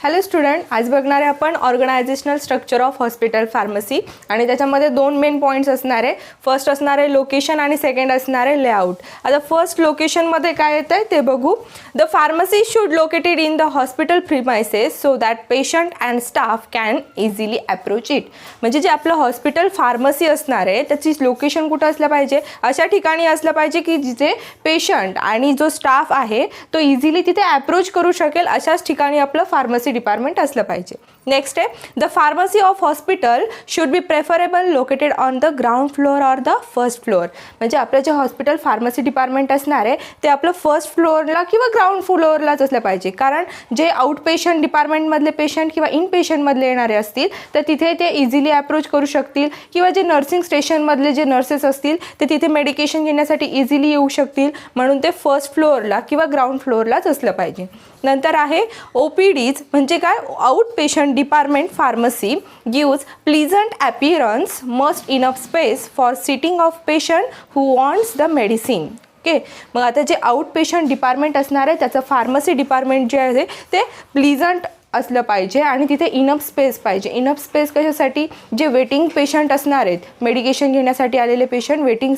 Hello student, आज बघणार आहे आपण organisational structure of hospital pharmacy आणि त्याच्यामध्ये दोन मेन पॉईंट्स असणार आहे. फर्स्ट असणार आहे लोकेशन आणि सेकंड असणार आहे लेआउट. आता फर्स्ट लोकेशनमध्ये काय येतं आहे ते बघू. The pharmacy should located in the hospital premises so that patient and staff can easily approach it. म्हणजे जे आपलं हॉस्पिटल फार्मसी असणार आहे त्याची लोकेशन कुठं असलं पाहिजे, अशा ठिकाणी असलं पाहिजे की जिथे पेशंट आणि जो स्टाफ आहे तो इझिली तिथे अप्रोच करू शकेल, अशाच ठिकाणी आपलं फार्मसी डिपार्टमेंट असलं पाहिजे. नेक्स्ट आहे the pharmacy of hospital should be preferable located on the ground floor or the first floor. म्हणजे आपलं जे हॉस्पिटल फार्मसी डिपार्टमेंट असणार आहे ते आपलं फर्स्ट फ्लोअरला किंवा ग्राउंड फ्लोअरलाच असलं पाहिजे. कारण जे आउट पेशंट डिपार्टमेंटमधले पेशंट किंवा इन पेशंटमधले येणारे असतील तर तिथे ते इझिली अप्रोच करू शकतील, किंवा जे नर्सिंग स्टेशनमधले जे नर्सेस असतील ते तिथे मेडिकेशन घेण्यासाठी इझिली येऊ शकतील, म्हणून ते फर्स्ट फ्लोअरला किंवा ग्राउंड फ्लोअरलाच असलं पाहिजे. नंतर आहे OPDs म्हणजे काय, out patient department pharmacy gives pleasant appearance, must enough space for sitting of patient who wants the medicine. Okay, मग आता जे आउट पेशंट डिपार्टमेंट असणार आहे त्याचं फार्मसी डिपार्टमेंट जे आहे ते प्लीझंट असलं पाहिजे आणि तिथे इनफ स्पेस पाहिजे. इनफ स्पेस कशासाठी, जे वेटिंग पेशंट असणार आहेत, मेडिकेशन घेण्यासाठी आलेले पेशंट वेटिंग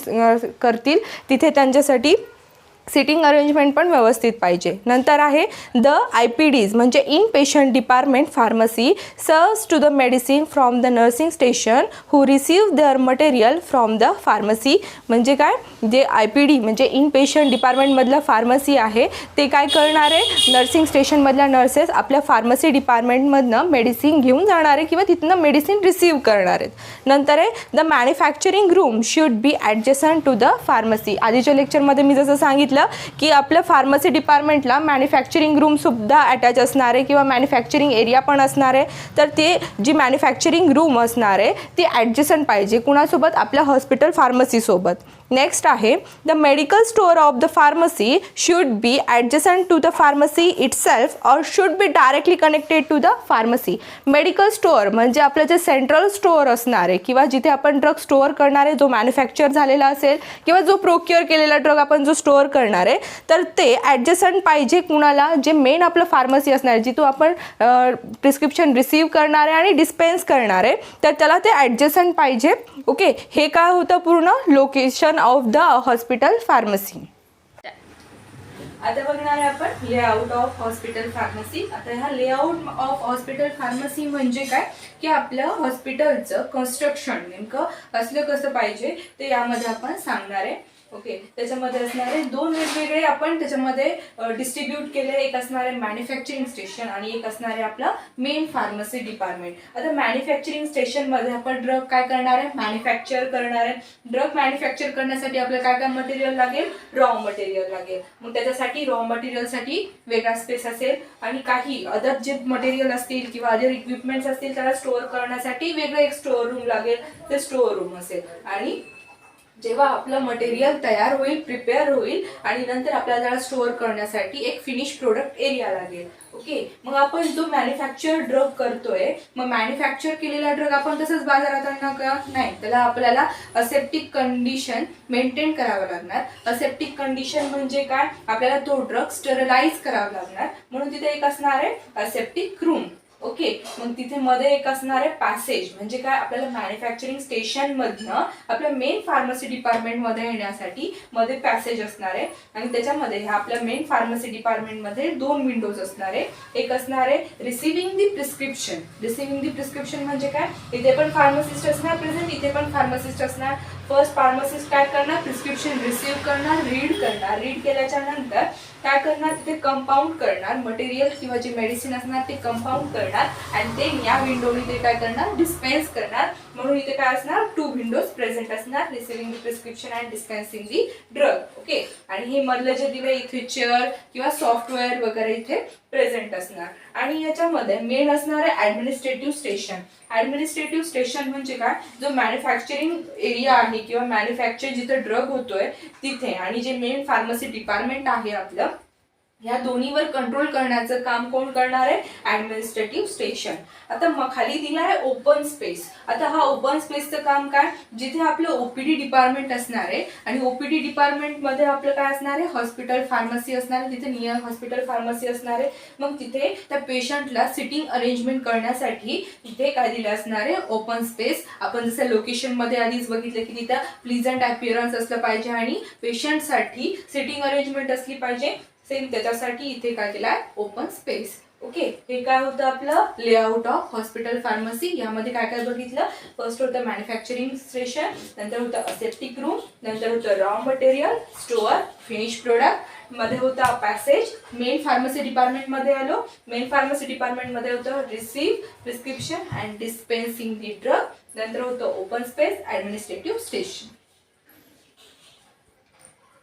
करतील तिथे त्यांच्यासाठी सिटिंग अरेंजमेंट पण व्यवस्थित पाहिजे. नंतर आहे द IPDs म्हणजे in patient department pharmacy serves to the medicine from the nursing station who receive their material from the pharmacy. म्हणजे काय, जे IPD म्हणजे इन पेशंट डिपार्टमेंटमधलं फार्मसी आहे ते काय करणार आहे, नर्सिंग स्टेशनमधल्या नर्सेस आपल्या फार्मसी डिपार्टमेंटमधनं मेडिसिन घेऊन जाणार आहे किंवा तिथनं मेडिसिन रिसीव करणार आहेत. नंतर आहे the manufacturing room should be adjacent to the pharmacy. आधीच्या लेक्चरमध्ये मी जसं सांगितलं की आपल्या फार्मसी डिपार्टमेंटला मॅन्युफॅक्चरिंग रूम सुद्धा अटॅच असणार आहे किंवा मॅन्युफॅक्चरिंग एरिया पण असणार आहे. तर ते जी मॅन्युफॅक्चरिंग रूम असणार आहे ती ॲडजसंट पाहिजे कुणासोबत, आपल्या हॉस्पिटल फार्मसीसोबत. नेक्स्ट आहे the medical store of the pharmacy should be adjacent to the pharmacy itself or should be directly connected to the pharmacy. Medical store म्हणजे आपलं जे सेंट्रल स्टोअर असणार आहे किंवा जिथे आपण ड्रग स्टोअर करणार आहे, जो मॅन्युफॅक्चर झालेला असेल किंवा जो प्रोक्युअर केलेला ड्रग आपण जो स्टोअर करणार आहे तर ते ॲडजसंट पाहिजे कुणाला, जे मेन आपलं फार्मसी असणार आहे जिथून आपण प्रिस्क्रिप्शन रिसीव करणार आहे आणि डिस्पेन्स करणार आहे, तर त्याला ते ॲडजसंट पाहिजे. ओके, हे काय होतं पूर्ण location of the hospital pharmacy. आता बघणार आहे आपण लेआउट ऑफ हॉस्पिटल फार्मसी. आता ह्या लेआउट ऑफ हॉस्पिटल फार्मसी म्हणजे काय की आपल्या हॉस्पिटलचं कन्स्ट्रक्शन नेमकं असलं कसं पाहिजे ते यामध्ये आपण सांगणार आहे. ओके, त्याच्यामध्ये असणारे दोन वेगवेगळे आपण त्याच्यामध्ये डिस्ट्रीब्यूट केले. एक असणार आहे मॅन्युफॅक्चरिंग स्टेशन आणि एक असणार आहे आपलं मेन फार्मसी डिपार्टमेंट. आता मॅन्युफॅक्चरिंग स्टेशनमध्ये आपण ड्रग काय करणार आहे, मॅन्युफॅक्चर करणार आहे. ड्रग मॅन्युफॅक्चर करण्यासाठी आपल्याला काय काय मटेरियल लागेल, रॉ मटेरियल लागेल. मग त्याच्यासाठी रॉ मटेरियलसाठी वेगळा स्पेस असेल आणि काही अदर जे मटेरियल असतील किंवा अदर इक्विपमेंट्स असतील त्याला स्टोअर करण्यासाठी वेगळं एक स्टोअर रूम लागेल, ते स्टोअर रूम असेल. आणि जेव्हा आपलं मटेरियल तयार होईल, प्रिपेअर होईल आणि नंतर आपल्याला त्याला स्टोअर करण्यासाठी एक फिनिश प्रोडक्ट एरिया लागेल. ओके, मग आपण जो मॅन्युफॅक्चर ड्रग करतोय, मग मॅन्युफॅक्चर केलेला ड्रग आपण तसंच बाजारात आणणार का, नाही, त्याला आपल्याला असेप्टिक कंडिशन मेंटेन करावं लागणार. असेप्टिक कंडिशन म्हणजे काय, आपल्याला तो ड्रग स्टरलाइज करावा लागणार, म्हणून तिथे एक असणार आहे असेप्टिक रूम. ओके, मग तिथे मध्ये एक असणार आहे पॅसेज. म्हणजे काय, आपल्याला मॅन्युफॅक्चरिंग स्टेशन मधनं आपल्या मेन फार्मसी डिपार्टमेंट मध्ये येण्यासाठी मध्ये पॅसेज असणार आहे आणि त्याच्यामध्ये ह्या आपल्या मेन फार्मसी डिपार्टमेंट मध्ये दोन विंडोज असणार आहे. एक असणार आहे रिसिव्हिंग दी प्रिस्क्रिप्शन. रिसिव्हिंग दी प्रिस्क्रिप्शन म्हणजे काय, इथे पण फार्मसिस्ट असणार प्रेझेंट, इथे पण फार्मसिस्ट असणार. फर्स्ट फार्मसिस्ट काय करणार, प्रिस्क्रिप्शन रिसीव्ह करणार, रीड करणार. रीड केल्याच्या नंतर काय करणार, तिथे कंपाऊंड करणार, मटेरियल किंवा जे मेडिसिन असणार ते कंपाऊंड करणार आणि ते या विंडोने ते काय करणार, डिस्पेन्स करणार. म्हणून इथे काय असणार, टू विंडोज प्रेझेंट असणार, receiving the prescription and dispensing the drug. Okay, आणि हे मधलं जे दिलं इथे चेअर किंवा सॉफ्टवेअर वगैरे इथे प्रेझेंट असणार. आणि याच्यामध्ये मेन असणार आहे ॲडमिनिस्ट्रेटिव्ह स्टेशन. ॲडमिनिस्ट्रेटिव्ह स्टेशन म्हणजे काय, जो मॅन्युफॅक्चरिंग एरिया आहे किंवा मॅन्युफॅक्चर जिथे ड्रग होतोय तिथे आणि जे मेन फार्मसी डिपार्टमेंट आहे आपलं या दोन्हीवर कंट्रोल करण्याचं काम कोण करणार आहे? Administrative station. आता खाली दिला आहे ओपन स्पेस. आता हा ओपन स्पेसचं काम काय? जिथे आपलं ओपीडी डिपार्टमेंट असणार आहे आणि ओपीडी डिपार्टमेंट मध्ये आपलं काय असणार आहे? हॉस्पिटल फार्मसी असणार आहे. तिथे नियर हॉस्पिटल फार्मसी असणार आहे. मग तिथे त्या पेशंटला सिटिंग अरेंजमेंट करण्यासाठी तिथे काय दिलं असणार आहे? Open space. आपण जसं लोकेशन मध्ये आधीच बघितलं की तिथं प्लीजंट अपीअरन्स असलं पाहिजे आणि पेशंटसाठी सिटिंग अरेंजमेंट असली पाहिजे. सेम त्याच्यासाठी इथे काय दिलाय? Open space. ओके, हे काय होतं आपलं? Layout of hospital pharmacy. यामध्ये काय काय बघितलं? फर्स्ट होतं मॅन्युफॅक्चरिंग स्टेशन, नंतर होतं असेप्टिक रूम, नंतर होतं raw material, store, finish product, मध्ये होता पॅसेज. मेन फार्मसी डिपार्टमेंट मध्ये आलो. मेन फार्मसी डिपार्टमेंट मध्ये होतं receive, prescription and dispensing the drug. नंतर होतं ओपन स्पेस, ऍडमिनिस्ट्रेटिव्ह स्टेशन.